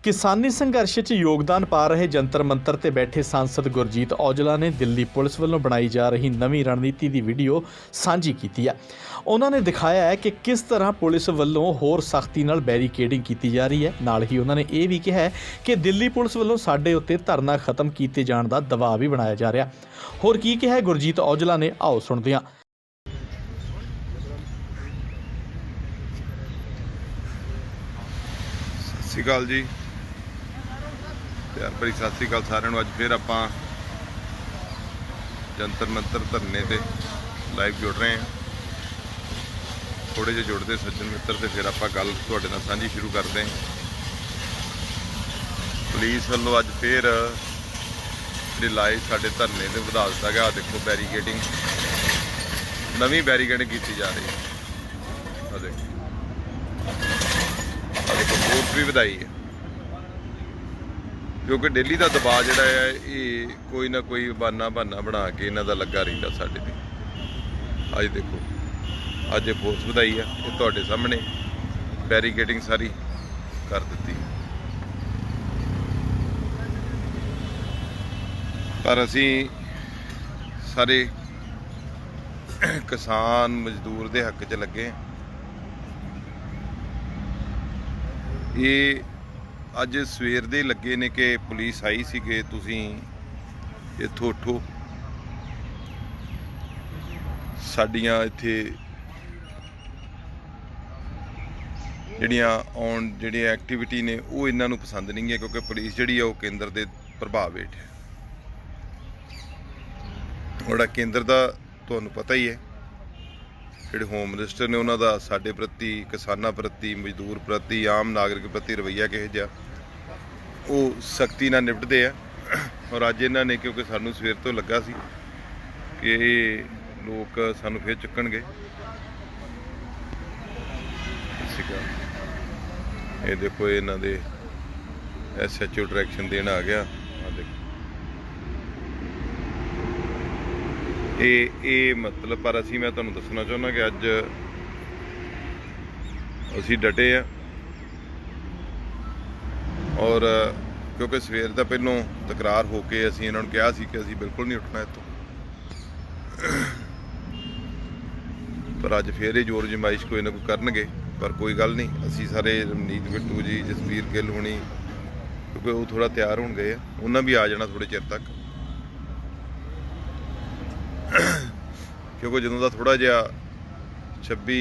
किसानी संघर्ष च योगदान पा रहे जंतर मंतर ते बैठे सांसद गुरजीत औजला ने दिल्ली पुलिस वालों बनाई जा रही नवीं रणनीति की वीडियो साझी की है। उन्होंने दिखाया है कि किस तरह पुलिस वालों होर सख्ती नाल बैरीकेडिंग की जा रही है। नाल ही उन्होंने ये भी कहा है कि दिल्ली पुलिस वालों साडे उत्ते धरना खत्म किए जाने का दबाव भी बनाया जा रहा। होर की कहा है गुरजीत औजला ने, आओ सुनते हैं। सत श्री अकाल जी, प्यार भरी सत श्री अकाल सारिਆਂ ਨੂੰ। ਅੱਜ फिर ਆਪਾਂ जंतर मंतर धरने ते लाइव जुड़ रहे हैं। थोड़े ਜਿਹੇ जुड़ते सज्जन मित्र ਤੇ फिर ਆਪਾਂ ਗੱਲ ਤੁਹਾਡੇ ਨਾਲ ਸਾਂਝੀ शुरू करते हैं। पुलिस ਵੱਲੋਂ ਅੱਜ फिर ਜਿਹੜੇ ਲਾਏ ਸਾਡੇ ਧਰਨੇ ਤੇ ਵਧਾ ਦਿੱਤਾ ਗਿਆ। ਦੇਖੋ बैरीकेडिंग, ਨਵੀਂ बैरीकेडिंग की जा रही है। आ देखो फोर्स भी ਵਧਾਈ है क्योंकि डेली का दबाव जोड़ा है ये कोई ना कोई बहाना बना के इन्हों का लगा रहा साढ़े पे। अज देखो अज फोर्स ਵਧਾਈ है, ये तुहाडे सामने बैरीकेडिंग सारी कर दी। पर असी सारे किसान मजदूर के हक च लगे। ये अज सवेर दे लगे ने कि पुलिस आई सी कि तुसीं इत्थों उठो, साडियां इत्थे जिहड़ियां एक्टिविटी ने वो इन्हां नूं पसंद नहीं है क्योंकि पुलिस जिहड़ी है वो केंद्र के प्रभाव हेठ है। जिहड़ा केंद्र का तुहानूं पता ही है, ਜਿਹੜੇ होम मिनिस्टर ने उन्हों का साडे प्रति, किसानों प्रति, मजदूर प्रति, आम नागरिक प्रति रवैया किहो जिहा वो सख्ती नाल निपटदे आ। और अज इन्हां ने क्योंकि सानूं सवेर तो लगा सी कि लोग सानूं फिर चुक्कणगे। ये देखो इन्हां दे SHO डायरैक्शन देण आ गया। आ देखो ये मतलब, पर असी मैं तुहानूं दसना चाहुंदा कि अज असी डटे आ। और क्योंकि सवेर का पहलों तकरार हो के असी इन्हां नूं कहा सी कि असी बिल्कुल नहीं उठना इत्थों, पर अज फिर ये जोर जमाइश कोई ना कोई करनगे। पर कोई गल नहीं, असी सारे रमनीत बिट्टू जी, जसबीर गिल होनी, क्योंकि वो थोड़ा तैयार होण गए, उन्हां भी आ जाना थोड़े चिर तक। क्योंकि ਜਦੋਂ ਦਾ थोड़ा ਜਿਹਾ 26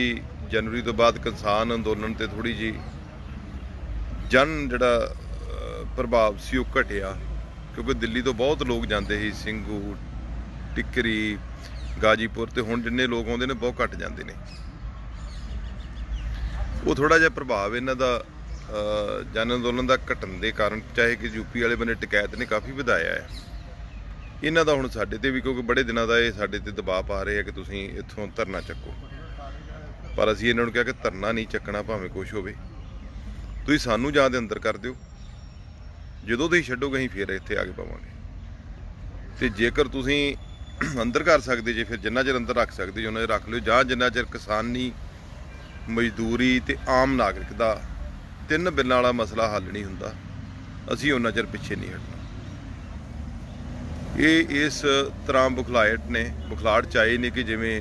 जनवरी तो बाद किसान अंदोलन ते थोड़ी जी जन ਜਿਹੜਾ प्रभाव सी ਉਹ ਘਟਿਆ। क्योंकि दिल्ली तो बहुत लोग जाते ही, ਸਿੰਘੂ, टिकरी, गाजीपुर, तो हुण जिन्ने लोग आउंदे ने बहुत घट जाते हैं। वो थोड़ा जिहा प्रभाव इन्हां दा जन अंदोलन का घटन के कारण, चाहे कि यूपी वाले बने टकैत ने काफ़ी वधाया है, इन्हां दा हुण साडे ते भी, क्योंकि बड़े दिनों का ये साडे ते दबाव पा रहे हैं कि तुसीं इत्थों धरना चक्को। पर असीं इन्हां नूं कहा कि धरना नहीं चकना, भावें कुछ होवे, तुसीं सानूं जां दे अंदर कर दिओ, जदों तुसीं छड्डोगे असीं फिर इत्थे आ के पावांगे। ते जेकर तुसीं अंदर कर सकदे जे, फिर जिन्ना चਿਰ अंदर रख सकदे जे उन्ना चਿਰ रख लिओ, जां जिन्ना चਿਰ किसानी, मजदूरी ते आम नागरिक दा 3 बिल्लां वाला मसला हल नहीं हुंदा, असीं उन्ना चਿਰ पिछे नहीं हटना। ये इस तरह बुखलाहट ने, बुखलाहट चाहे ने कि जिमें,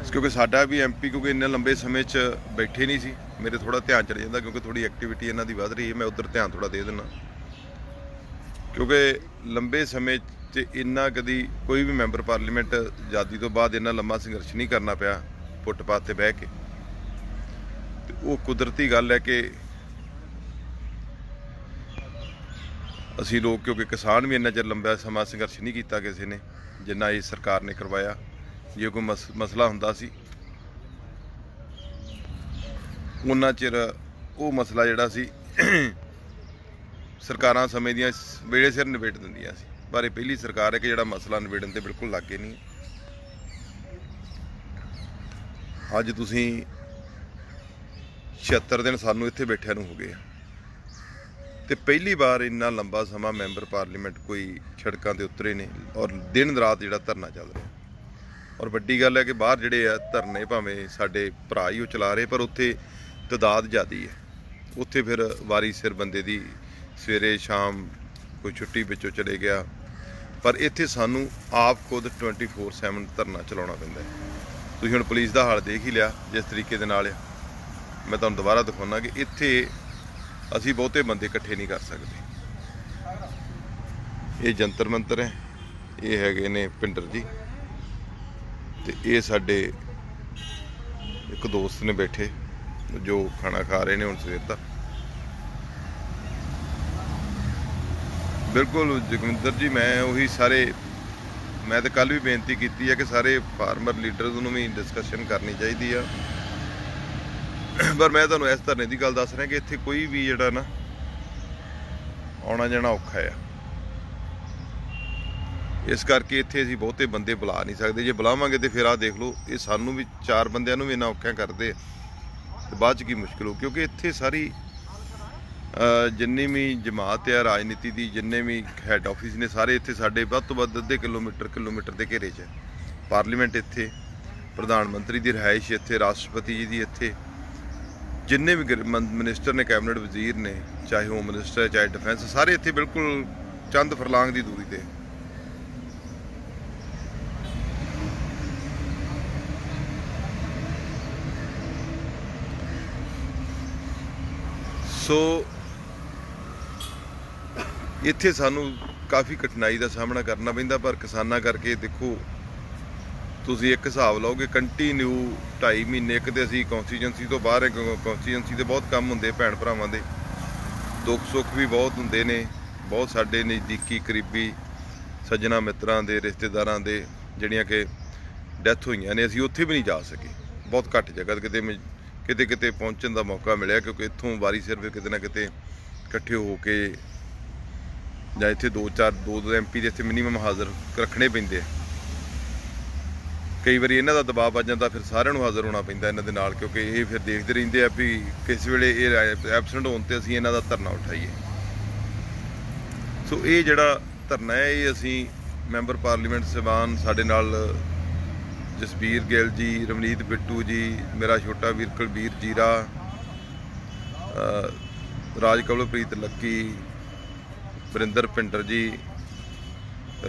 क्योंकि साडा भी MP क्योंकि इन्ने लंबे समय च बैठे नहीं सी, मेरे थोड़ा ध्यान चले जाता क्योंकि थोड़ी एक्टिविटी इन्हां दी वध रही है, मैं उधर ध्यान थोड़ा दे देना। क्योंकि लंबे समय च इन्ना कदी कोई भी मैंबर पार्लीमेंट आज़ादी तो बाद इन्ना लंबा संघर्ष नहीं करना पिया फुटपाथ ते बह के। वो कुदरती गल है कि असी लोग, क्योंकि किसान भी इन्ना चिर लंबा समा संघर्ष नहीं किया किसी ने जिन्ना इस सरकार ने करवाया। जे कोई मसला हुंदा सी उन्ना चिर वो मसला जिहड़ा सी सरकारां समय दियां वेले सिर निबेड़ दिंदियां सी, पर ये पहली सरकार है कि जिहड़ा मसला निबेड़न ते बिल्कुल लागे नहीं। अज तुसीं 76 दिन सानूं इत्थे बैठिਆਂ ਨੂੰ हो गए, तो पहली बार इन्ना लंबा समा मैंबर पार्लीमेंट कोई सड़कों पर उतरे ने और दिन रात जो धरना चल रहा। और वड्डी गल है कि बाहर जिहड़े आ धरने भावें साडे भरा ही वो चला रहे, पर उत्थे ਤਾਦਾਦ ਜ਼ਿਆਦੀ ਹੈ। ਉੱਥੇ ਫਿਰ ਵਾਰੀ ਸਿਰ ਬੰਦੇ ਦੀ ਸਵੇਰੇ ਸ਼ਾਮ ਕੋਈ ਛੁੱਟੀ ਵਿੱਚੋਂ ਚਲੇ ਗਿਆ, ਪਰ ਇੱਥੇ ਸਾਨੂੰ ਆਪ ਖੁਦ 24/7 ਧਰਨਾ ਚਲਾਉਣਾ ਪੈਂਦਾ ਹੈ। ਤੁਸੀਂ ਹੁਣ ਪੁਲਿਸ ਦਾ ਹਾਲ ਦੇਖ ਹੀ ਲਿਆ ਜਿਸ ਤਰੀਕੇ ਦੇ ਨਾਲ ਆ। ਮੈਂ ਤੁਹਾਨੂੰ ਦੁਬਾਰਾ ਦਿਖਾਉਣਾ ਕਿ ਇੱਥੇ ਅਸੀਂ ਬਹੁਤੇ ਬੰਦੇ ਇਕੱਠੇ ਨਹੀਂ ਕਰ ਸਕਦੇ। ਇਹ ਜੰਤਰ ਮੰਤਰ ਹੈ, ਇਹ ਹੈਗੇ ਨੇ ਪਿੰਡਰ ਜੀ, ਤੇ ਇਹ ਸਾਡੇ ਇੱਕ ਦੋਸਤ ਨੇ ਬੈਠੇ ਜੋ ਖਾਣਾ ਖਾ ਰਹੇ ਨੇ ਹੁਣ ਸਵੇਰ ਦਾ। ਬਿਲਕੁਲ ਜਗਵਿੰਦਰ ਜੀ, ਮੈਂ ਤਾਂ ਕੱਲ ਵੀ ਬੇਨਤੀ ਕੀਤੀ ਹੈ ਕਿ ਸਾਰੇ ਫਾਰਮਰ ਲੀਡਰਸ ਨੂੰ ਵੀ ਡਿਸਕਸ਼ਨ ਕਰਨੀ ਚਾਹੀਦੀ ਆ, ਪਰ ਮੈਂ ਤੁਹਾਨੂੰ ਇਸ ਧਰਨੇ ਦੀ ਗੱਲ ਦੱਸ ਰਿਹਾ ਕਿ ਇੱਥੇ ਕੋਈ ਵੀ ਜਿਹੜਾ ਨਾ ਆਉਣਾ ਜਾਣਾ ਔਖਾ ਆ। ਇਸ ਕਰਕੇ ਇੱਥੇ ਅਸੀਂ ਬਹੁਤੇ ਬੰਦੇ ਬੁਲਾ ਨਹੀਂ ਸਕਦੇ। ਜੇ ਬੁਲਾਵਾਂਗੇ ਤੇ ਫਿਰ ਆਹ ਦੇਖ ਲਓ, ਇਹ ਸਾਨੂੰ ਵੀ 4 ਬੰਦਿਆਂ ਨੂੰ ਵੀ ਇੰਨਾ ਔਖਾ ਕਰਦੇ ਤੇ ਬਾਅਦ 'ਚ ਕੀ ਮੁਸ਼ਕਿਲ ਹੋ, ਕਿਉਂਕਿ ਇੱਥੇ ਸਾਰੀ ਜਿੰਨੀ ਵੀ ਜਮਾਤ ਆ ਰਾਜਨੀਤੀ ਦੀ, ਜਿੰਨੇ ਵੀ ਹੈੱਡ ਆਫਿਸ ਨੇ, ਸਾਰੇ ਇੱਥੇ ਸਾਡੇ ਵੱਧ ਤੋਂ ਵੱਧ ਅੱਧੇ ਕਿਲੋਮੀਟਰ ਦੇ ਘੇਰੇ 'ਚ ਹੈ। ਪਾਰਲੀਮੈਂਟ ਇੱਥੇ, ਪ੍ਰਧਾਨ ਮੰਤਰੀ ਦੀ ਰਿਹਾਇਸ਼ ਇੱਥੇ, ਰਾਸ਼ਟਰਪਤੀ ਜੀ ਦੀ ਇੱਥੇ, ਜਿੰਨੇ ਵੀ ਮਿਨਿਸਟਰ ਨੇ, ਕੈਬਨਿਟ ਵਜ਼ੀਰ ਨੇ, ਚਾਹੇ ਹੋਮ ਮਿਨਿਸਟਰ ਹੈ, ਚਾਹੇ ਡਿਫੈਂਸ, ਸਾਰੇ ਇੱਥੇ ਬਿਲਕੁਲ ਚੰਦ ਫਰਲਾਂਗ ਦੀ ਦੂਰੀ ਤੇ। ਸੋ ਇੱਥੇ ਸਾਨੂੰ ਕਾਫੀ ਕਠਿਨਾਈ ਦਾ ਸਾਹਮਣਾ ਕਰਨਾ ਪੈਂਦਾ, ਪਰ ਕਿਸਾਨਾਂ ਕਰਕੇ ਦੇਖੋ ਤੁਸੀਂ ਇੱਕ ਹਿਸਾਬ ਲਾਓਗੇ ਕੰਟੀਨਿਊ 2.5 ਮਹੀਨੇ ਇੱਕ ਤੇ ਅਸੀਂ ਕੌਂਸਟੀਚੁਐਂਸੀ ਤੋਂ ਬਾਹਰ ਹੈ। ਕੌਂਸਟੀਚੁਐਂਸੀ ਦੇ ਬਹੁਤ ਕੰਮ ਹੁੰਦੇ ਭੈਣ ਭਰਾਵਾਂ ਦੇ, ਦੁੱਖ ਸੁੱਖ ਵੀ ਬਹੁਤ ਹੁੰਦੇ ਨੇ। ਬਹੁਤ ਸਾਡੇ ਨਜ਼ਦੀਕੀ ਕਰੀਬੀ ਸੱਜਣਾ ਮਿੱਤਰਾਂ ਦੇ, ਰਿਸ਼ਤੇਦਾਰਾਂ ਦੇ ਜਿਹੜੀਆਂ ਕਿ ਡੈਥ ਹੋਈਆਂ ਨੇ, ਅਸੀਂ ਉੱਥੇ ਵੀ ਨਹੀਂ ਜਾ ਸਕੇ। ਬਹੁਤ ਘੱਟ ਜਗ੍ਹਾ ਕਿਤੇ ਪਹੁੰਚਣ ਦਾ ਮੌਕਾ ਮਿਲਿਆ, ਕਿਉਂਕਿ ਇੱਥੋਂ ਵਾਰੀ ਸਿਰ ਫਿਰ ਕਿਤੇ ਨਾ ਕਿਤੇ ਇਕੱਠੇ ਹੋ ਕੇ ਜਾਂ ਇੱਥੇ 2 MP ਦੇ ਇੱਥੇ ਮਿਨੀਮਮ ਹਾਜ਼ਰ ਰੱਖਣੇ ਪੈਂਦੇ ਆ। ਕਈ ਵਾਰੀ ਇਹਨਾਂ ਦਾ ਦਬਾਅ ਵੱਜ ਜਾਂਦਾ, ਫਿਰ ਸਾਰਿਆਂ ਨੂੰ ਹਾਜ਼ਰ ਹੋਣਾ ਪੈਂਦਾ ਇਹਨਾਂ ਦੇ ਨਾਲ, ਕਿਉਂਕਿ ਇਹ ਫਿਰ ਦੇਖਦੇ ਰਹਿੰਦੇ ਆ ਵੀ ਕਿਸ ਵੇਲੇ ਇਹ ਐਬਸੈਂਟ ਹੋਣ ਤੇ ਅਸੀਂ ਇਹਨਾਂ ਦਾ ਧਰਨਾ ਉਠਾਈਏ। ਸੋ ਇਹ ਜਿਹੜਾ ਧਰਨਾ ਹੈ, ਇਹ ਅਸੀਂ ਮੈਂਬਰ ਪਾਰਲੀਮੈਂਟ ਸਾਹਿਬਾਨ ਸਾਡੇ ਨਾਲ ਜਸਬੀਰ ਗਿੱਲ ਜੀ, ਰਵਨੀਤ ਬਿੱਟੂ ਜੀ, ਮੇਰਾ ਛੋਟਾ ਵੀਰ ਕੁਲਬੀਰ ਜੀਰਾ, ਰਾਜ ਕਵਲਪ੍ਰੀਤ ਲੱਕੀ, ਵਰਿੰਦਰ ਪਿੰਡਰ ਜੀ,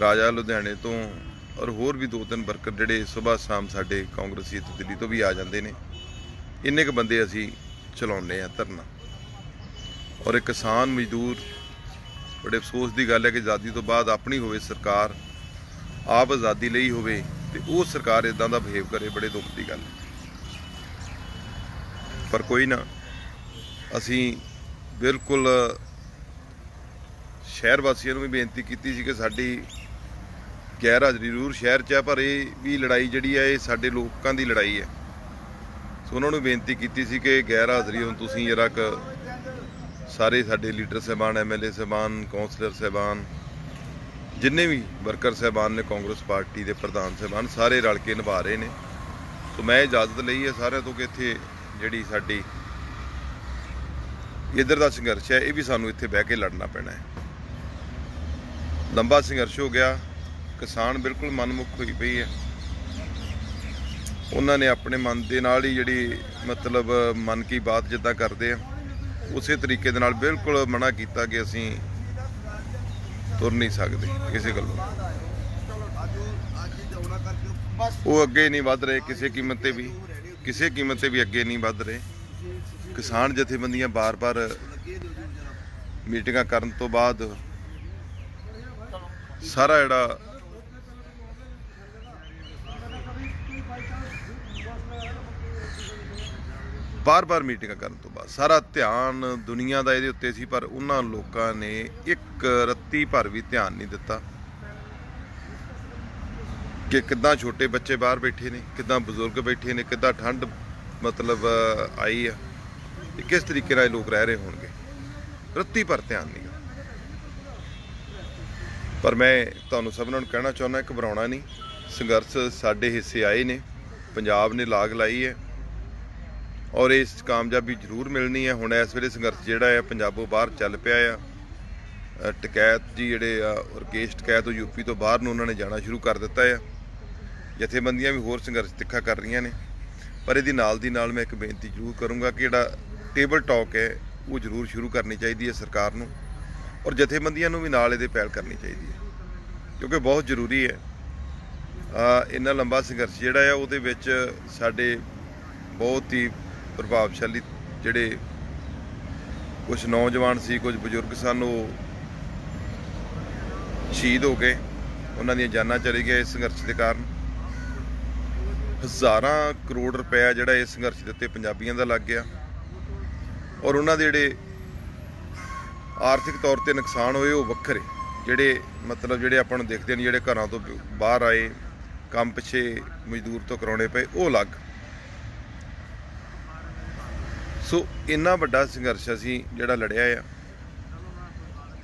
ਰਾਜਾ ਲੁਧਿਆਣੇ ਤੋਂ, ਔਰ ਹੋਰ ਵੀ 2-3 ਵਰਕਰ ਜਿਹੜੇ ਸੁਬਾਹ ਸ਼ਾਮ ਸਾਡੇ ਕਾਂਗਰਸੀ ਇੱਥੇ ਦਿੱਲੀ ਤੋਂ ਵੀ ਆ ਜਾਂਦੇ ਨੇ। ਇੰਨੇ ਕੁ ਬੰਦੇ ਅਸੀਂ ਚਲਾਉਂਦੇ ਹਾਂ ਧਰਨਾ। ਔਰ ਇਹ ਕਿਸਾਨ ਮਜ਼ਦੂਰ, ਬੜੇ ਅਫਸੋਸ ਦੀ ਗੱਲ ਹੈ ਕਿ ਆਜ਼ਾਦੀ ਤੋਂ ਬਾਅਦ ਆਪਣੀ ਹੋਵੇ ਸਰਕਾਰ, ਆਪ ਆਜ਼ਾਦੀ ਲਈ ਹੋਵੇ ਤੇ ਉਹ ਸਰਕਾਰ ਇਦਾਂ ਦਾ ਬਿਹੇਵ ਕਰੇ, ਬੜੇ ਦੁੱਖ ਦੀ ਗੱਲ ਹੈ। ਪਰ ਕੋਈ ਨਾ, ਅਸੀਂ ਬਿਲਕੁਲ ਸ਼ਹਿਰ ਵਾਸੀਆਂ ਨੂੰ ਵੀ ਬੇਨਤੀ ਕੀਤੀ ਸੀ ਕਿ ਸਾਡੀ ਗੈਰ ਹਾਜ਼ਰੀ ਜ਼ਰੂਰ ਸ਼ਹਿਰ 'ਚ ਹੈ, ਪਰ ਇਹ ਵੀ ਲੜਾਈ ਜਿਹੜੀ ਹੈ ਇਹ ਸਾਡੇ ਲੋਕਾਂ ਦੀ ਲੜਾਈ ਹੈ। ਸੋ ਉਹਨਾਂ ਨੂੰ ਬੇਨਤੀ ਕੀਤੀ ਸੀ ਕਿ ਗੈਰ ਹਾਜ਼ਰੀ ਹੁਣ ਤੁਸੀਂ ਜਰਾ ਸਾਰੇ ਸਾਡੇ ਲੀਡਰ ਸਾਹਿਬਾਨ, MLA ਸਾਹਿਬਾਨ, ਕੌਂਸਲਰ ਸਾਹਿਬਾਨ, ਜਿੰਨੇ ਵੀ ਵਰਕਰ ਸਾਹਿਬਾਨ ਨੇ, ਕਾਂਗਰਸ ਪਾਰਟੀ ਦੇ ਪ੍ਰਧਾਨ ਸਾਹਿਬਾਨ, ਸਾਰੇ ਰਲ ਕੇ ਨਿਭਾ ਰਹੇ ਨੇ। ਸੋ ਮੈਂ ਇਜਾਜ਼ਤ ਲਈ ਹੈ ਸਾਰਿਆਂ ਤੋਂ ਕਿ ਇੱਥੇ ਜਿਹੜੀ ਸਾਡੀ ਇੱਧਰ ਦਾ ਸੰਘਰਸ਼ ਹੈ, ਇਹ ਵੀ ਸਾਨੂੰ ਇੱਥੇ ਬਹਿ ਕੇ ਲੜਨਾ ਪੈਣਾ ਹੈ। ਲੰਬਾ ਸੰਘਰਸ਼ ਹੋ ਗਿਆ, ਕਿਸਾਨ ਬਿਲਕੁਲ ਮਨਮੁਖ ਹੋਈ ਪਈ ਹੈ। ਉਹਨਾਂ ਨੇ ਆਪਣੇ ਮਨ ਦੇ ਨਾਲ ਹੀ ਜਿਹੜੀ ਮਤਲਬ ਮਨ ਕੀ ਬਾਤ ਜਿੱਦਾਂ ਕਰਦੇ ਆ, ਉਸੇ ਤਰੀਕੇ ਦੇ ਨਾਲ ਬਿਲਕੁਲ ਮਨਾ ਕੀਤਾ ਕਿ ਅਸੀਂ ਤੁਰ ਨਹੀਂ ਸਕਦੇ ਕਿਸੇ ਗੱਲੋਂ। ਉਹ ਅੱਗੇ ਨਹੀਂ ਵੱਧ ਰਹੇ ਕਿਸੇ ਕੀਮਤ ਤੇ ਵੀ ਅੱਗੇ ਨਹੀਂ ਵੱਧ ਰਹੇ। ਕਿਸਾਨ ਜਥੇਬੰਦੀਆਂ ਬਾਰ-ਬਾਰ ਮੀਟਿੰਗਾਂ ਕਰਨ ਤੋਂ ਬਾਅਦ ਸਾਰਾ ਜਿਹੜਾ ਬਾਰ-ਬਾਰ ਮੀਟਿੰਗਾਂ ਕਰਨ ਤੋਂ ਬਾਅਦ ਸਾਰਾ ਧਿਆਨ ਦੁਨੀਆ ਦਾ ਇਹਦੇ ਉੱਤੇ ਸੀ, ਪਰ ਉਹਨਾਂ ਲੋਕਾਂ ਨੇ ਇੱਕ ਰੱਤੀ ਭਰ ਵੀ ਧਿਆਨ ਨਹੀਂ ਦਿੱਤਾ ਕਿ ਕਿੱਦਾਂ ਛੋਟੇ ਬੱਚੇ ਬਾਹਰ ਬੈਠੇ ਨੇ, ਕਿੱਦਾਂ ਬਜ਼ੁਰਗ ਬੈਠੇ ਨੇ, ਕਿੱਦਾਂ ਠੰਡ ਮਤਲਬ ਆਈ ਆ, ਤੇ ਕਿਸ ਤਰੀਕੇ ਨਾਲ ਲੋਕ ਰਹਿ ਰਹੇ ਹੋਣਗੇ। ਰੱਤੀ ਭਰ ਧਿਆਨ ਨਹੀਂ। ਪਰ ਮੈਂ ਤੁਹਾਨੂੰ ਸਭਨਾਂ ਨੂੰ ਕਹਿਣਾ ਚਾਹੁੰਦਾ, ਘਬਰਾਉਣਾ ਨਹੀਂ। ਸੰਘਰਸ਼ ਸਾਡੇ ਹਿੱਸੇ ਆਏ ਨੇ, ਪੰਜਾਬ ਨੇ ਲਾਗ ਲਾਈ ਹੈ ਔਰ ਇਸ ਕਾਮਯਾਬੀ ਜ਼ਰੂਰ ਮਿਲਣੀ ਹੈ। ਹੁਣ ਇਸ ਵੇਲੇ ਸੰਘਰਸ਼ ਜਿਹੜਾ ਹੈ ਪੰਜਾਬੋਂ ਬਾਹਰ ਚੱਲ ਪਿਆ ਆ। ਟਕੈਤ ਜੀ ਜਿਹੜੇ ਆ ਰਕੇਸ਼ ਟਕੈਤ ਉਹ ਯੂਪੀ ਤੋਂ ਬਾਹਰ ਨੂੰ ਉਹਨਾਂ ਨੇ ਜਾਣਾ ਸ਼ੁਰੂ ਕਰ ਦਿੱਤਾ ਆ। ਜਥੇਬੰਦੀਆਂ ਵੀ ਹੋਰ ਸੰਘਰਸ਼ ਤਿੱਖਾ ਕਰ ਰਹੀਆਂ ਨੇ। ਪਰ ਇਹਦੀ ਨਾਲ ਦੀ ਨਾਲ ਮੈਂ ਇੱਕ ਬੇਨਤੀ ਜ਼ਰੂਰ ਕਰੂੰਗਾ ਕਿ ਜਿਹੜਾ ਟੇਬਲ ਟਾਕ ਹੈ ਉਹ ਜ਼ਰੂਰ ਸ਼ੁਰੂ ਕਰਨੀ ਚਾਹੀਦੀ ਹੈ ਸਰਕਾਰ ਨੂੰ, ਔਰ ਜਥੇਬੰਦੀਆਂ ਨੂੰ ਵੀ ਨਾਲ ਇਹਦੇ ਪਹਿਲ ਕਰਨੀ ਚਾਹੀਦੀ ਹੈ, ਕਿਉਂਕਿ ਬਹੁਤ ਜ਼ਰੂਰੀ ਹੈ। ਇੰਨਾ ਲੰਬਾ ਸੰਘਰਸ਼ ਜਿਹੜਾ ਆ ਉਹਦੇ ਵਿੱਚ ਸਾਡੇ ਬਹੁਤ ਹੀ ਪ੍ਰਭਾਵਸ਼ਾਲੀ ਜਿਹੜੇ ਕੁਝ ਨੌਜਵਾਨ ਸੀ, ਕੁਝ ਬਜ਼ੁਰਗ ਸਨ, ਉਹ ਸ਼ਹੀਦ ਹੋ ਗਏ, ਉਹਨਾਂ ਦੀਆਂ ਜਾਨਾਂ ਚਲੀ ਗਈਆਂ ਇਸ ਸੰਘਰਸ਼ ਦੇ ਕਾਰਨ। ਹਜ਼ਾਰਾਂ ਕਰੋੜ ਰੁਪਇਆ ਜਿਹੜਾ ਇਸ ਸੰਘਰਸ਼ ਦੇ ਉੱਤੇ ਪੰਜਾਬੀਆਂ ਦਾ ਲੱਗ ਗਿਆ, ਔਰ ਉਹਨਾਂ ਦੇ ਜਿਹੜੇ ਆਰਥਿਕ ਤੌਰ ਤੇ ਨੁਕਸਾਨ ਹੋਏ ਉਹ ਵੱਖਰੇ, ਜਿਹੜੇ ਮਤਲਬ ਜਿਹੜੇ ਆਪਾਂ ਨੂੰ ਦੇਖਦੇ ਨੇ, ਜਿਹੜੇ ਘਰਾਂ ਤੋਂ ਬਾਹਰ ਆਏ, ਕੰਮ ਪਿੱਛੇ ਮਜ਼ਦੂਰ ਤੋਂ ਕਰਾਉਣੇ ਪਏ, ਉਹ ਅਲੱਗ। ਸੋ ਇੰਨਾ ਵੱਡਾ ਸੰਘਰਸ਼ ਅਸੀਂ ਜਿਹੜਾ ਲੜਿਆ ਆ,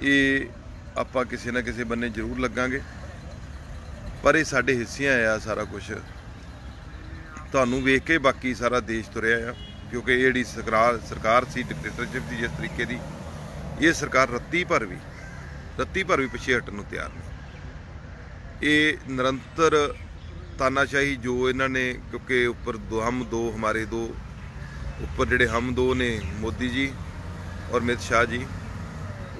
ਇਹ ਆਪਾਂ ਕਿਸੇ ਨਾ ਕਿਸੇ ਬੰਨੇ ਜ਼ਰੂਰ ਲੱਗਾਂਗੇ, ਪਰ ਇਹ ਸਾਡੇ ਹਿੱਸਿਆਂ ਆ ਸਾਰਾ ਕੁਝ। ਤੁਹਾਨੂੰ ਵੇਖ ਕੇ ਬਾਕੀ ਸਾਰਾ ਦੇਸ਼ ਤੁਰਿਆ ਆ, ਕਿਉਂਕਿ ਇਹ ਜਿਹੜੀ ਸਰਕਾਰ ਸੀ ਡਿਕਟੇਟਰਸ਼ਿਪ ਦੀ ਜਿਸ ਤਰੀਕੇ ਦੀ, ਇਹ ਸਰਕਾਰ ਰੱਤੀ ਭਰ ਵੀ ਪਿੱਛੇ ਹਟਣ ਨੂੰ ਤਿਆਰ ਨਹੀਂ। ਇਹ ਨਿਰੰਤਰ ਤਾਨਾਸ਼ਾਹੀ ਜੋ ਇਹਨਾਂ ਨੇ, ਕਿਉਂਕਿ ਉੱਪਰ ਹਮਾਰੇ ਦੋ ਉੱਪਰ ਜਿਹੜੇ ਹਮ ਦੋ ਨੇ, ਮੋਦੀ ਜੀ ਔਰ ਅਮਿਤ ਸ਼ਾਹ ਜੀ,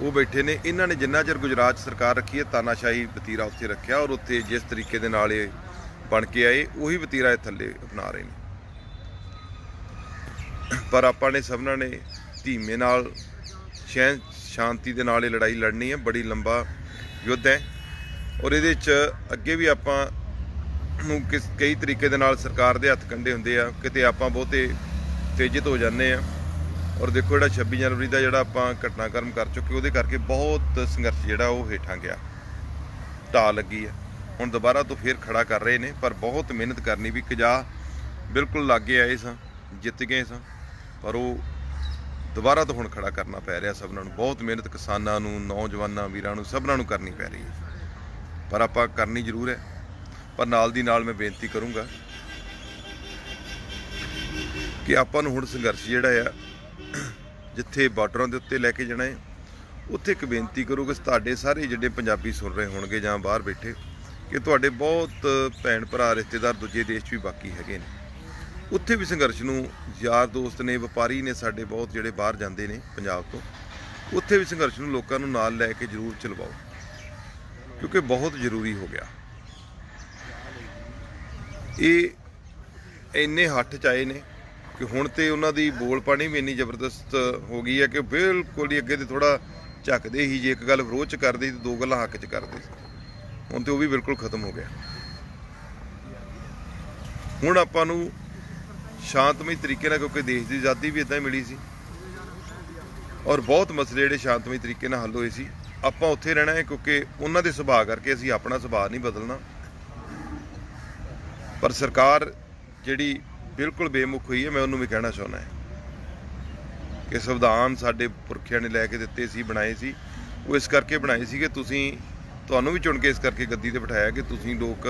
ਉਹ ਬੈਠੇ ਨੇ। ਇਹਨਾਂ ਨੇ ਜਿੰਨਾ ਚਿਰ ਗੁਜਰਾਤ 'ਚ ਸਰਕਾਰ ਰੱਖੀ ਹੈ, ਤਾਨਾਸ਼ਾਹੀ ਵਤੀਰਾ ਉੱਥੇ ਰੱਖਿਆ, ਔਰ ਉੱਥੇ ਜਿਸ ਤਰੀਕੇ ਦੇ ਨਾਲ ਇਹ ਬਣ ਕੇ ਆਏ, ਉਹੀ ਵਤੀਰਾ ਇਹ ਥੱਲੇ ਅਪਣਾ ਰਹੇ ਨੇ। ਪਰ ਆਪਾਂ ਨੇ ਸਭਨਾਂ ਨੇ ਧੀਮੇ ਨਾਲ ਸ਼ਾਂਤੀ ਦੇ ਨਾਲ ਇਹ ਲੜਾਈ ਲੜਨੀ ਹੈ। ਬੜੀ ਲੰਬਾ ਯੁੱਧ ਹੈ, ਔਰ ਇਹਦੇ 'ਚ ਅੱਗੇ ਵੀ ਆਪਾਂ ਨੂੰ ਕਈ ਤਰੀਕੇ ਦੇ ਨਾਲ ਸਰਕਾਰ ਦੇ ਹੱਥ ਕੰਡੇ ਹੁੰਦੇ ਆ, ਕਿਤੇ ਆਪਾਂ ਬਹੁਤੇ ਉਤੇਜਿਤ ਹੋ ਜਾਂਦੇ ਆ। ਔਰ ਦੇਖੋ ਜਿਹੜਾ 26 ਜਨਵਰੀ ਦਾ ਜਿਹੜਾ ਆਪਾਂ ਘਟਨਾਕ੍ਰਮ ਕਰ ਚੁੱਕੇ, ਉਹਦੇ ਕਰਕੇ ਬਹੁਤ ਸੰਘਰਸ਼ ਜਿਹੜਾ ਉਹ ਹੇਠਾਂ ਗਿਆ, ਢਾਹ ਲੱਗੀ ਆ। ਹੁਣ ਦੁਬਾਰਾ ਤੋਂ ਫੇਰ ਖੜਾ ਕਰ ਰਹੇ ਨੇ, ਪਰ ਬਹੁਤ ਮਿਹਨਤ ਕਰਨੀ ਵੀ। ਕਜਾ ਬਿਲਕੁਲ ਲਾਗੇ ਆਏ ਸਾਂ, ਜਿੱਤ ਗਏ ਸਾਂ, ਪਰ ਉਹ ਦੁਬਾਰਾ ਤੋਂ ਹੁਣ ਖੜਾ ਕਰਨਾ ਪੈ ਰਿਹਾ ਸਭਨਾਂ ਨੂੰ। ਬਹੁਤ ਮਿਹਨਤ ਕਿਸਾਨਾਂ ਨੂੰ, ਨੌਜਵਾਨਾਂ, ਵੀਰਾਂ ਨੂੰ, ਸਭਨਾਂ ਨੂੰ ਕਰਨੀ ਪੈ ਰਹੀ ਹੈ, ਪਰ ਆਪਾਂ ਕਰਨੀ ਜ਼ਰੂਰ ਹੈ। ਪਰ ਨਾਲ ਦੀ ਨਾਲ ਮੈਂ ਬੇਨਤੀ ਕਰੂੰਗਾ ਕਿ ਆਪਾਂ ਨੂੰ ਹੁਣ ਸੰਘਰਸ਼ ਜਿਹੜਾ ਆ, ਜਿੱਥੇ ਬਾਰਡਰਾਂ ਦੇ ਉੱਤੇ ਲੈ ਕੇ ਜਾਣਾ ਹੈ, ਉੱਥੇ ਇੱਕ ਬੇਨਤੀ ਕਰੋ ਕਿ ਤੁਹਾਡੇ ਸਾਰੇ ਜਿਹੜੇ ਪੰਜਾਬੀ ਸੁਣ ਰਹੇ ਹੋਣਗੇ ਜਾਂ ਬਾਹਰ ਬੈਠੇ, ਕਿ ਤੁਹਾਡੇ ਬਹੁਤ ਭੈਣ ਭਰਾ, ਰਿਸ਼ਤੇਦਾਰ ਦੂਜੇ ਦੇਸ਼ 'ਚ ਵੀ ਬਾਕੀ ਹੈਗੇ ਨੇ, ਉੱਥੇ ਵੀ ਸੰਘਰਸ਼ ਨੂੰ, ਯਾਰ ਦੋਸਤ ਨੇ, ਵਪਾਰੀ ਨੇ ਸਾਡੇ ਬਹੁਤ ਜਿਹੜੇ ਬਾਹਰ ਜਾਂਦੇ ਨੇ ਪੰਜਾਬ ਤੋਂ, ਉੱਥੇ ਵੀ ਸੰਘਰਸ਼ ਨੂੰ ਲੋਕਾਂ ਨੂੰ ਨਾਲ ਲੈ ਕੇ ਜ਼ਰੂਰ ਚਲਵਾਓ, ਕਿਉਂਕਿ ਬਹੁਤ ਜ਼ਰੂਰੀ ਹੋ ਗਿਆ। ਇਹ ਇੰਨੇ ਹੱਠ 'ਚ ਆਏ ਨੇ ਕਿ ਹੁਣ ਤੇ ਉਹਨਾਂ ਦੀ ਬੋਲ ਪਾਣੀ ਵੀ ਇੰਨੀ ਜ਼ਬਰਦਸਤ ਹੋ ਗਈ ਹੈ ਕਿ ਬਿਲਕੁਲ ਹੀ ਅੱਗੇ ਤੇ ਥੋੜਾ ਝੱਕਦੇ ਹੀ, ਜੇ ਇੱਕ ਗੱਲ ਵਿਰੋਧ 'ਚ ਕਰਦੇ ਸੀ, ਦੋ ਗੱਲਾਂ ਹੱਕ 'ਚ ਕਰਦੇ ਸੀ, ਹੁਣ ਤੇ ਉਹ ਵੀ ਬਿਲਕੁਲ ਖਤਮ ਹੋ ਗਿਆ। ਹੁਣ ਆਪਾਂ ਨੂੰ ਸ਼ਾਂਤਮਈ ਤਰੀਕੇ ਨਾਲ, ਕਿਉਂਕਿ ਦੇਸ਼ ਦੀ ਆਜ਼ਾਦੀ ਵੀ ਇੱਦਾਂ ਹੀ ਮਿਲੀ ਸੀ, ਔਰ ਬਹੁਤ ਮਸਲੇ ਜਿਹੜੇ ਸ਼ਾਂਤਮਈ ਤਰੀਕੇ ਨਾਲ ਹੱਲ ਹੋਏ ਸੀ, ਆਪਾਂ ਉੱਥੇ ਰਹਿਣਾ ਹੈ, ਕਿਉਂਕਿ ਉਹਨਾਂ ਦੇ ਸੁਭਾਅ ਕਰਕੇ ਅਸੀਂ ਆਪਣਾ ਸੁਭਾਅ ਨਹੀਂ ਬਦਲਣਾ। ਪਰ ਸਰਕਾਰ ਜਿਹੜੀ ਬਿਲਕੁਲ ਬੇਮੁਖ ਹੋਈ ਹੈ, ਮੈਂ ਉਹਨੂੰ ਵੀ ਕਹਿਣਾ ਚਾਹੁੰਦਾ ਹੈ ਕਿ ਸੰਵਿਧਾਨ ਸਾਡੇ ਪੁਰਖਿਆਂ ਨੇ ਲੈ ਕੇ ਦਿੱਤੇ ਸੀ, ਬਣਾਏ ਸੀ, ਉਹ ਇਸ ਕਰਕੇ ਬਣਾਏ ਸੀ ਕਿ ਤੁਹਾਨੂੰ ਵੀ ਚੁਣ ਕੇ ਇਸ ਕਰਕੇ ਗੱਦੀ ਤੇ ਬਿਠਾਇਆ ਕਿ ਤੁਸੀਂ ਲੋਕ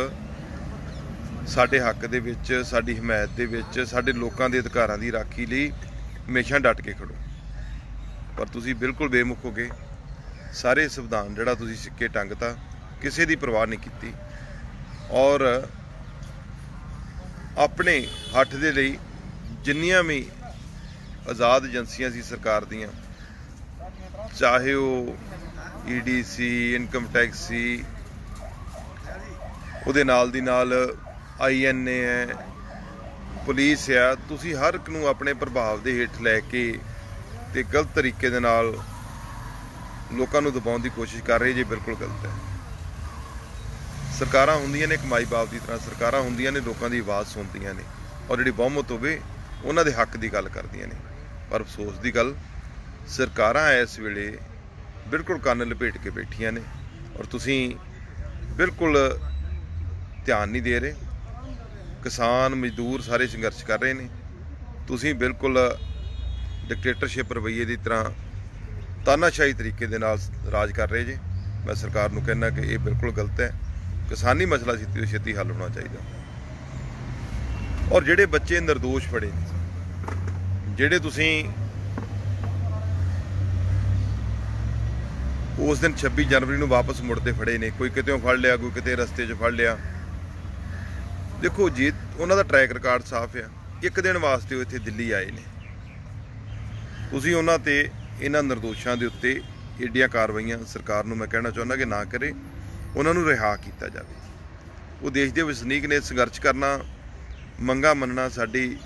ਸਾਡੇ ਹੱਕ ਦੇ ਵਿੱਚ, ਸਾਡੀ ਹਮਾਇਤ ਦੇ ਵਿੱਚ, ਸਾਡੇ ਲੋਕਾਂ ਦੇ ਅਧਿਕਾਰਾਂ ਦੀ ਰਾਖੀ ਲਈ ਹਮੇਸ਼ਾ ਡਟ ਕੇ ਖੜੋ। ਪਰ ਤੁਸੀਂ ਬਿਲਕੁਲ ਬੇਮੁਖ ਹੋ ਗਏ। ਸਾਰੇ ਸੰਵਿਧਾਨ ਜਿਹੜਾ ਤੁਸੀਂ ਸਿੱਕੇ ਟੰਗਤਾ, ਕਿਸੇ ਦੀ ਪਰਵਾਹ ਨਹੀਂ ਕੀਤੀ, ਔਰ ਆਪਣੇ ਹੱਠ ਦੇ ਲਈ ਜਿੰਨੀਆਂ ਵੀ ਆਜ਼ਾਦ ਏਜੰਸੀਆਂ ਸੀ ਸਰਕਾਰ ਦੀਆਂ, ਚਾਹੇ ਉਹ ਈਡੀ ਸੀ, ਇਨਕਮ ਟੈਕਸ ਸੀ, ਉਹਦੇ ਨਾਲ ਦੀ ਨਾਲ INA ਹੈ, ਪੁਲਿਸ ਆ, ਤੁਸੀਂ ਹਰ ਇੱਕ ਨੂੰ ਆਪਣੇ ਪ੍ਰਭਾਵ ਦੇ ਹੇਠ ਲੈ ਕੇ ਤੇ ਗਲਤ ਤਰੀਕੇ ਦੇ ਨਾਲ ਲੋਕਾਂ ਨੂੰ ਦਬਾਉਣ ਦੀ ਕੋਸ਼ਿਸ਼ ਕਰ ਰਹੇ ਜੇ, ਬਿਲਕੁਲ ਗਲਤ ਹੈ। ਸਰਕਾਰਾਂ ਹੁੰਦੀਆਂ ਨੇ ਇੱਕ ਮਾਈ ਬਾਪ ਦੀ ਤਰ੍ਹਾਂ, ਸਰਕਾਰਾਂ ਹੁੰਦੀਆਂ ਨੇ ਲੋਕਾਂ ਦੀ ਆਵਾਜ਼ ਸੁਣਦੀਆਂ ਨੇ, ਔਰ ਜਿਹੜੀ ਬਹੁਮਤ ਹੋਵੇ ਉਹਨਾਂ ਦੇ ਹੱਕ ਦੀ ਗੱਲ ਕਰਦੀਆਂ ਨੇ। ਪਰ ਅਫਸੋਸ ਦੀ ਗੱਲ, ਸਰਕਾਰਾਂ ਇਸ ਵੇਲੇ ਬਿਲਕੁਲ ਕੰਨ ਲਪੇਟ ਕੇ ਬੈਠੀਆਂ ਨੇ, ਔਰ ਤੁਸੀਂ ਬਿਲਕੁਲ ਧਿਆਨ ਨਹੀਂ ਦੇ ਰਹੇ। ਕਿਸਾਨ, ਮਜ਼ਦੂਰ ਸਾਰੇ ਸੰਘਰਸ਼ ਕਰ ਰਹੇ ਨੇ, ਤੁਸੀਂ ਬਿਲਕੁਲ ਡਿਕਟੇਟਰਸ਼ਿਪ ਰਵੱਈਏ ਦੀ ਤਰ੍ਹਾਂ ਤਾਨਾਸ਼ਾਹੀ ਤਰੀਕੇ ਦੇ ਨਾਲ ਰਾਜ ਕਰ ਰਹੇ ਜੇ। ਮੈਂ ਸਰਕਾਰ ਨੂੰ ਕਹਿੰਦਾ ਕਿ ਇਹ ਬਿਲਕੁਲ ਗਲਤ ਹੈ। ਕਿਸਾਨੀ ਮਸਲਾ ਛੇਤੀ ਤੋਂ ਛੇਤੀ ਹੱਲ ਹੋਣਾ ਚਾਹੀਦਾ। ਔਰ ਜਿਹੜੇ ਬੱਚੇ ਨਿਰਦੋਸ਼ ਫੜੇ ਨੇ, ਜਿਹੜੇ ਤੁਸੀਂ ਉਸ ਦਿਨ 26 ਜਨਵਰੀ ਨੂੰ ਵਾਪਸ ਮੁੜਦੇ ਫੜੇ ਨੇ, ਕੋਈ ਕਿਤੇੋਂ ਫੜ ਲਿਆ, ਕੋਈ ਕਿਤੇ ਰਸਤੇ 'ਚ ਫੜ ਲਿਆ। ਦੇਖੋ ਜੀ, ਉਹਨਾਂ ਦਾ ਟਰੈਕ ਰਿਕਾਰਡ ਸਾਫ਼ ਆ। ਇੱਕ ਦਿਨ ਵਾਸਤੇ ਉਹ ਇੱਥੇ ਦਿੱਲੀ ਆਏ ਨੇ, ਤੁਸੀਂ ਉਹਨਾਂ ਤੇ ਇਹਨਾਂ ਨਿਰਦੋਸ਼ਾਂ ਦੇ ਉੱਤੇ ਏਡੀਆਂ ਕਾਰਵਾਈਆਂ ਸਰਕਾਰ ਨੂੰ ਮੈਂ ਕਹਿਣਾ ਚਾਹੁੰਦਾ ਕਿ ਨਾ ਕਰੇ, ਉਹਨਾਂ ਨੂੰ ਰਿਹਾ ਕੀਤਾ ਜਾਵੇ। ਉਹ ਦੇਸ਼ ਦੇ ਵਸਨੀਕ ਨੇ, ਸੰਘਰਸ਼ ਕਰਨਾ, ਮੰਗਾਂ ਮੰਨਣਾ ਸਾਡੀ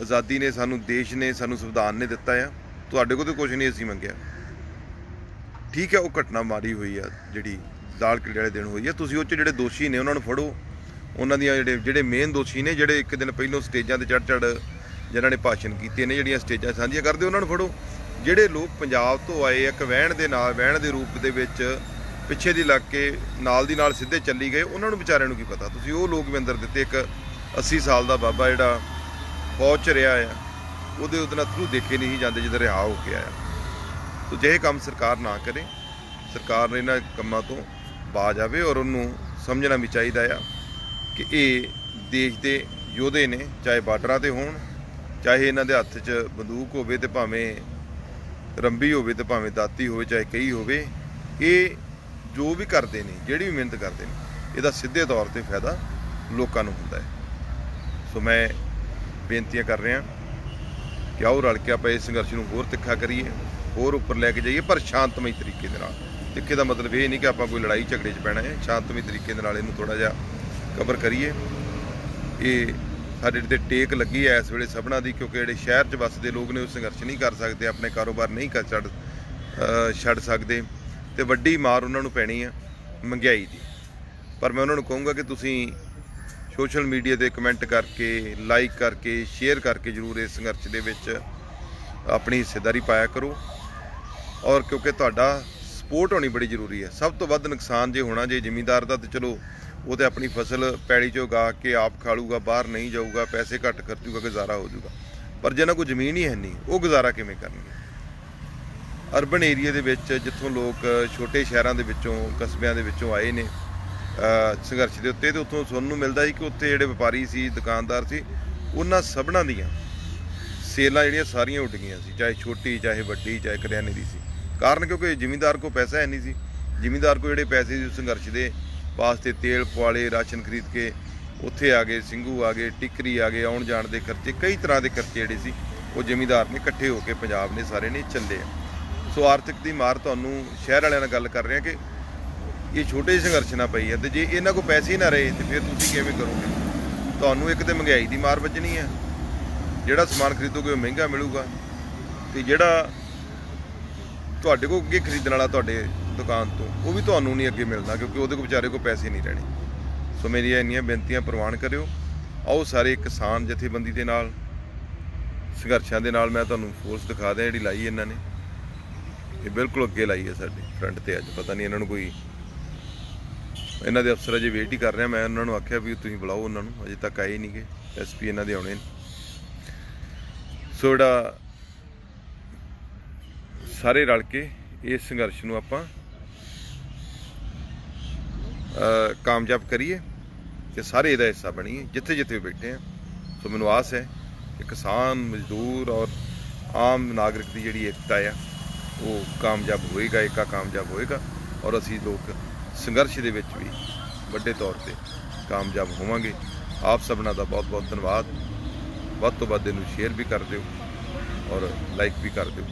ਆਜ਼ਾਦੀ ਨੇ, ਸਾਨੂੰ ਦੇਸ਼ ਨੇ, ਸਾਨੂੰ ਸੰਵਿਧਾਨ ਨੇ ਦਿੱਤਾ ਆ। ਤੁਹਾਡੇ ਕੋਲ ਤਾਂ ਕੁਝ ਨਹੀਂ ਅਸੀਂ ਮੰਗਿਆ। ਠੀਕ ਹੈ, ਉਹ ਘਟਨਾ ਮਾਰੀ ਹੋਈ ਆ ਜਿਹੜੀ ਦਾਲ ਕਿਲੇ ਵਾਲੇ ਦਿਨ ਹੋਈ ਆ। ਤੁਸੀਂ ਉਹ 'ਚ ਜਿਹੜੇ ਦੋਸ਼ੀ ਨੇ ਉਹਨਾਂ ਨੂੰ ਫੜੋ, ਉਹਨਾਂ ਦੀਆਂ ਜਿਹੜੇ ਮੇਨ ਦੋਸ਼ੀ ਨੇ, ਜਿਹੜੇ ਇੱਕ ਦਿਨ ਪਹਿਲੋਂ ਸਟੇਜਾਂ ਤੇ ਚੜ੍ਹ ਜਿਨ੍ਹਾਂ ਨੇ ਭਾਸ਼ਣ ਕੀਤੇ ਨੇ, ਜਿਹੜੀਆਂ ਸਟੇਜਾਂ ਸਾਂਝੀਆਂ ਕਰਦੇ, ਉਹਨਾਂ ਨੂੰ ਫੜੋ। ਜਿਹੜੇ ਲੋਕ ਪੰਜਾਬ ਤੋਂ ਆਏ ਇੱਕ ਵਹਿਣ ਦੇ ਰੂਪ ਦੇ ਵਿੱਚ ਪਿੱਛੇ ਦੀ ਲੱਗ ਕੇ ਨਾਲ ਦੀ ਨਾਲ ਸਿੱਧੇ ਚੱਲੀ ਗਏ, ਉਹਨਾਂ ਨੂੰ ਵਿਚਾਰਿਆਂ ਨੂੰ ਕੀ ਪਤਾ। ਤੁਸੀਂ ਉਹ ਲੋਕ ਵੀ ਅੰਦਰ ਦਿੱਤੇ। ਇੱਕ 80 ਸਾਲ ਦਾ ਬਾਬਾ ਜਿਹੜਾ ਫੌਜ 'ਚ ਰਿਹਾ ਆ, ਉਹਦੇ ਨਾਲ ਥਰੂ ਦੇਖੇ ਨਹੀਂ ਜਾਂਦੇ ਜਦੋਂ ਰਿਹਾ ਹੋ ਕੇ ਆਇਆ। ਸੋ ਜਿਹੇ ਕੰਮ ਸਰਕਾਰ ਨਾ ਕਰੇ, ਸਰਕਾਰ ਨੇ ਇਹਨਾਂ ਕੰਮਾਂ ਤੋਂ ਬਾਜ਼ ਆਵੇ ਔਰ ਉਹਨੂੰ ਸਮਝਣਾ ਵੀ ਚਾਹੀਦਾ ਆ ਕਿ ਇਹ ਦੇਸ਼ ਦੇ ਯੋਧੇ ਨੇ, ਚਾਹੇ ਬਾਰਡਰਾਂ 'ਤੇ ਹੋਣ, ਚਾਹੇ ਇਹਨਾਂ ਦੇ ਹੱਥ 'ਚ ਬੰਦੂਕ ਹੋਵੇ ਤੇ ਭਾਵੇਂ ਰੰਬੀ ਹੋਵੇ ਤੇ ਭਾਵੇਂ ਦਾਤੀ ਹੋਵੇ, ਚਾਹੇ ਕਹੀ ਹੋਵੇ, ਇਹ ਜੋ ਵੀ ਕਰਦੇ ਨੇ, ਜਿਹੜੀ ਵੀ ਮਿਹਨਤ ਕਰਦੇ ਨੇ, ਇਹਦਾ ਸਿੱਧੇ ਤੌਰ 'ਤੇ ਫਾਇਦਾ ਲੋਕਾਂ ਨੂੰ ਹੁੰਦਾ ਹੈ। ਸੋ ਮੈਂ ਬੇਨਤੀਆਂ ਕਰ ਰਿਹਾ ਕਿ ਆਓ ਰਲ ਕੇ ਆਪਾਂ ਇਸ ਸੰਘਰਸ਼ ਨੂੰ ਹੋਰ ਤਿੱਖਾ ਕਰੀਏ, ਹੋਰ ਉੱਪਰ ਲੈ ਕੇ ਜਾਈਏ, ਪਰ ਸ਼ਾਂਤਮਈ ਤਰੀਕੇ ਦੇ ਨਾਲ। ਤਿੱਖੇ ਦਾ ਮਤਲਬ ਇਹ ਨਹੀਂ ਕਿ ਆਪਾਂ ਕੋਈ ਲੜਾਈ ਝਗੜੇ 'ਚ ਪੈਣਾ ਹੈ। ਸ਼ਾਂਤਮਈ ਤਰੀਕੇ ਦੇ ਨਾਲ ਇਹਨੂੰ ਥੋੜ੍ਹਾ ਜਿਹਾ ਕਵਰ ਕਰੀਏ। ਇਹ ਸਾਡੇ ਤੇ ਟੇਕ ਲੱਗੀ ਹੈ ਇਸ ਵੇਲੇ ਸਭਨਾਂ ਦੀ, ਕਿਉਂਕਿ ਜਿਹੜੇ ਸ਼ਹਿਰ 'ਚ ਵੱਸਦੇ ਲੋਕ ਨੇ ਉਹ ਸੰਘਰਸ਼ ਨਹੀਂ ਕਰ ਸਕਦੇ, ਆਪਣੇ ਕਾਰੋਬਾਰ ਨਹੀਂ ਛੱਡ ਸਕਦੇ, ਤੇ ਵੱਡੀ ਮਾਰ ਉਹਨਾਂ ਨੂੰ ਪੈਣੀ ਆ ਮਹਿੰਗਾਈ ਦੀ। ਪਰ ਮੈਂ ਉਹਨਾਂ ਨੂੰ ਕਹੂੰਗਾ ਕਿ ਤੁਸੀਂ ਸੋਸ਼ਲ ਮੀਡੀਆ 'ਤੇ ਕਮੈਂਟ ਕਰਕੇ, ਲਾਈਕ ਕਰਕੇ, ਸ਼ੇਅਰ ਕਰਕੇ ਜ਼ਰੂਰ ਇਸ ਸੰਘਰਸ਼ ਦੇ ਵਿੱਚ ਆਪਣੀ ਹਿੱਸੇਦਾਰੀ ਪਾਇਆ ਕਰੋ। ਔਰ ਕਿਉਂਕਿ ਤੁਹਾਡਾ ਸਪੋਰਟ ਹੋਣੀ ਬੜੀ ਜ਼ਰੂਰੀ ਹੈ। ਸਭ ਤੋਂ ਵੱਧ ਨੁਕਸਾਨ ਜੇ ਹੋਣਾ ਜੇ ਜ਼ਿਮੀਂਦਾਰ ਦਾ, ਤਾਂ ਚਲੋ ਉਹ ਤਾਂ ਆਪਣੀ ਫਸਲ ਪੈੜੀ 'ਚੋਂ ਉਗਾ ਕੇ ਆਪ ਖਾ ਲੂਗਾ, ਬਾਹਰ ਨਹੀਂ ਜਾਊਗਾ, ਪੈਸੇ ਘੱਟ ਖਰਚੂਗਾ, ਗੁਜ਼ਾਰਾ ਹੋ ਜਾਊਗਾ। ਪਰ ਜਿਹਨਾਂ ਕੋਲ ਜ਼ਮੀਨ ਹੀ ਹੈ ਨਹੀਂ, ਉਹ ਗੁਜ਼ਾਰਾ ਕਿਵੇਂ ਕਰਨਗੇ? ਅਰਬਨ ਏਰੀਆ ਦੇ ਵਿੱਚ ਜਿੱਥੋਂ ਲੋਕ ਛੋਟੇ ਸ਼ਹਿਰਾਂ ਦੇ ਵਿੱਚੋਂ, ਕਸਬਿਆਂ ਦੇ ਵਿੱਚੋਂ ਆਏ ਨੇ ਸੰਘਰਸ਼ ਦੇ ਉੱਤੇ, ਤੇ ਉੱਥੋਂ ਸੁਣਨ ਨੂੰ ਮਿਲਦਾ ਸੀ ਕਿ ਉੱਥੇ ਜਿਹੜੇ ਵਪਾਰੀ ਸੀ, ਦੁਕਾਨਦਾਰ ਸੀ, ਉਹਨਾਂ ਸਭਨਾਂ ਦੀਆਂ ਸੇਲਾਂ ਜਿਹੜੀਆਂ ਸਾਰੀਆਂ ਉੱਡ ਗਈਆਂ ਸੀ, ਚਾਹੇ ਛੋਟੀ, ਚਾਹੇ ਵੱਡੀ, ਚਾਹੇ ਕਰਿਆਨੇ ਦੀ ਸੀ। ਕਾਰਨ ਕਿਉਂਕਿ ਜ਼ਿਮੀਂਦਾਰ ਕੋਲ ਪੈਸਾ ਹੈ ਨਹੀਂ ਸੀ। ਜ਼ਿਮੀਂਦਾਰ ਕੋਲ ਜਿਹੜੇ ਪੈਸੇ ਸੀ ਸੰਘਰਸ਼ ਦੇ ਵਾਸਤੇ ਤੇਲ ਪਵਾਲੇ, ਰਾਸ਼ਨ ਖਰੀਦ ਕੇ ਉੱਥੇ ਆ ਗਏ, ਸਿੰਘੂ ਆ ਗਏ, ਟਿੱਕਰੀ ਆ ਗਏ, ਆਉਣ ਜਾਣ ਦੇ ਖਰਚੇ, ਕਈ ਤਰ੍ਹਾਂ ਦੇ ਖਰਚੇ ਜਿਹੜੇ ਸੀ ਉਹ ਜ਼ਿਮੀਂਦਾਰ ਨੇ ਇਕੱਠੇ ਹੋ ਕੇ ਪੰਜਾਬ ਨੇ ਸਾਰੇ ਨੇ ਚੱਲੇ ਆ। ਸੋ ਆਰਥਿਕ ਦੀ ਮਾਰ ਤੁਹਾਨੂੰ ਸ਼ਹਿਰ ਵਾਲਿਆਂ ਨਾਲ ਗੱਲ ਕਰ ਰਹੇ ਹਾਂ ਕਿ ਇਹ ਛੋਟੇ ਸੰਘਰਸ਼ ਨਾਲ ਪਈ ਹੈ, ਤੇ ਜੇ ਇਹਨਾਂ ਕੋਲ ਪੈਸੇ ਹੀ ਨਾ ਰਹੇ ਤੇ ਫਿਰ ਤੁਸੀਂ ਕਿਵੇਂ ਕਰੋਗੇ? ਤੁਹਾਨੂੰ ਇੱਕ ਤਾਂ ਮਹਿੰਗਾਈ ਦੀ ਮਾਰ ਵੱਜਣੀ ਹੈ, ਜਿਹੜਾ ਸਮਾਨ ਖਰੀਦੋਗੇ ਉਹ ਮਹਿੰਗਾ ਮਿਲੂਗਾ, ਤੇ ਜਿਹੜਾ ਤੁਹਾਡੇ ਕੋਲ ਅੱਗੇ ਖਰੀਦਣ ਵਾਲਾ ਤੁਹਾਡੇ ਦੁਕਾਨ ਤੋਂ, ਉਹ ਵੀ ਤੁਹਾਨੂੰ ਨਹੀਂ ਅੱਗੇ ਮਿਲਣਾ, ਕਿਉਂਕਿ ਉਹਦੇ ਕੋਲ ਵਿਚਾਰੇ ਕੋਲ ਪੈਸੇ ਨਹੀਂ ਰਹਿਣੇ। ਸੋ ਮੇਰੀਆਂ ਇੰਨੀਆਂ ਬੇਨਤੀਆਂ ਪ੍ਰਵਾਨ ਕਰਿਓ। ਆਓ ਸਾਰੇ ਕਿਸਾਨ ਜਥੇਬੰਦੀ ਦੇ ਨਾਲ, ਸੰਘਰਸ਼ਾਂ ਦੇ ਨਾਲ ਮੈਂ ਤੁਹਾਨੂੰ ਫੋਰਸ ਦਿਖਾ ਦਿਆਂ ਜਿਹੜੀ ਲਾਈ ਇਹਨਾਂ ਨੇ। ਇਹ ਬਿਲਕੁਲ ਅੱਗੇ ਲਾਈ ਹੈ ਸਾਡੇ ਫਰੰਟ ਤੇ। ਅੱਜ ਪਤਾ ਨਹੀਂ ਇਹਨਾਂ ਨੂੰ ਕੋਈ, ਇਹਨਾਂ ਦੇ ਅਫਸਰ ਅਜੇ ਵੇਟ ਹੀ ਕਰ ਰਿਹਾ। ਮੈਂ ਉਹਨਾਂ ਨੂੰ ਆਖਿਆ ਵੀ ਤੁਸੀਂ ਬੁਲਾਓ ਉਹਨਾਂ ਨੂੰ, ਅਜੇ ਤੱਕ ਆਏ ਨਹੀਂ ਗੇ। SP ਇਹਨਾਂ ਦੇ ਆਉਣੇ ਨੇ। ਸੋ ਜਿਹੜਾ ਸਾਰੇ ਰਲ ਕੇ ਇਸ ਸੰਘਰਸ਼ ਨੂੰ ਆਪਾਂ ਕਾਮਯਾਬ ਕਰੀਏ ਤੇ ਸਾਰੇ ਇਹਦਾ ਹਿੱਸਾ ਬਣੀਏ ਜਿੱਥੇ ਜਿੱਥੇ ਬੈਠੇ ਆ। ਸੋ ਮੈਨੂੰ ਆਸ ਹੈ ਕਿ ਕਿਸਾਨ, ਮਜ਼ਦੂਰ ਔਰ ਆਮ ਨਾਗਰਿਕ ਦੀ ਜਿਹੜੀ ਏਕਤਾ ਆ ਉਹ ਕਾਮਯਾਬ ਹੋਏਗਾ, ਏਕਾ ਕਾਮਯਾਬ ਹੋਏਗਾ, ਔਰ ਅਸੀਂ ਲੋਕ ਸੰਘਰਸ਼ ਦੇ ਵਿੱਚ ਵੀ ਵੱਡੇ ਤੌਰ ਤੇ ਕਾਮਯਾਬ ਹੋਵਾਂਗੇ। ਆਪ ਸਭਨਾਂ ਦਾ ਬਹੁਤ ਬਹੁਤ ਧੰਨਵਾਦ। ਵੱਧ ਤੋਂ ਵੱਧ ਇਹਨੂੰ ਸ਼ੇਅਰ ਵੀ ਕਰ ਦਿਓ ਔਰ ਲਾਈਕ ਵੀ ਕਰ ਦਿਓ।